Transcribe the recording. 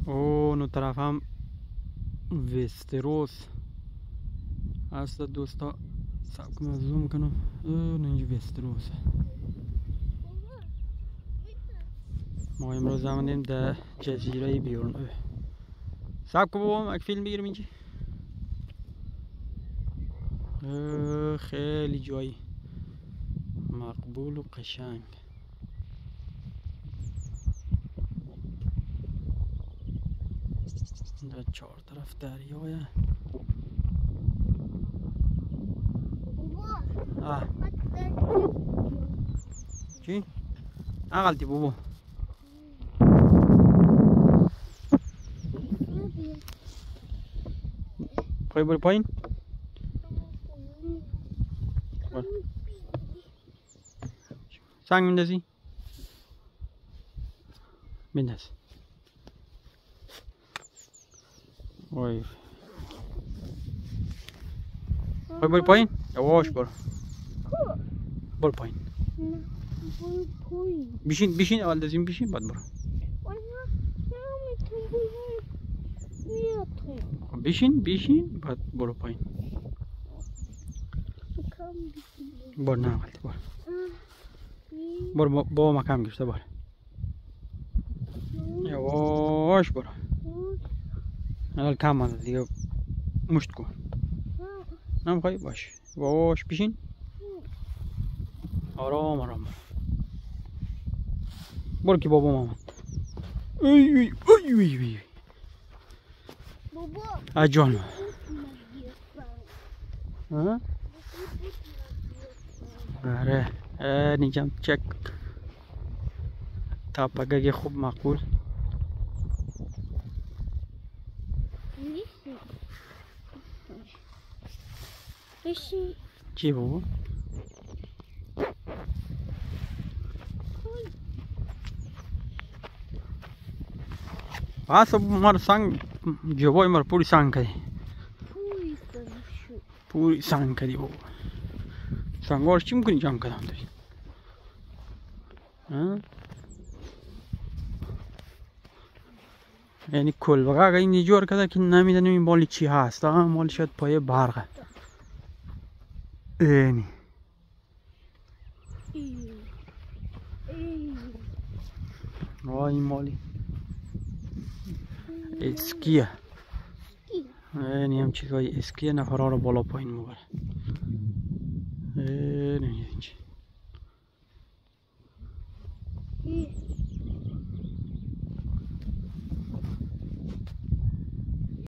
اون طرف هم وستروس هست دوستا. سب کنم زوم کنم. اینجا وستروس. ما امروز آمدیم در جزیره بیورن. سب کنم بابام یک فیلم بگیرم اینجا. خیلی جایی مقبول و قشنگ. در چهار طرف دریایه. چی؟ اقلتی بابا. پای بری پایین؟ سنگ میندازی؟ بنداز. وای. پای بری پایین؟ یواش برو. برو پایین. بشین اول دازیم بشین بعد برو. بشین بعد برو پایین. برو نه اول برو با مکم گرفته برو. یواش برو. اول کم آن دیگه مشت کن. نمیخوای باش. یواش بشین. آرام برو که بابا آمد. ای بابا اجان ها؟ آره نیجم چک تاپگه خوب مقبول. بشین. چی بابا؟ آسا مار سنگ جوای مار پوری سنگ کردی. پوری سنگ کردی بابا. سنگارش چی میکنی جمع کردم داری؟ یعنی کلبه اگه این جور کرده که نمیدونم این مالی چی هست. مالی شاید پایه برقه. اینی این مالی اسکیه. اینی هم چیزای اسکیه نفرها رو بالا پایین میبره. اینی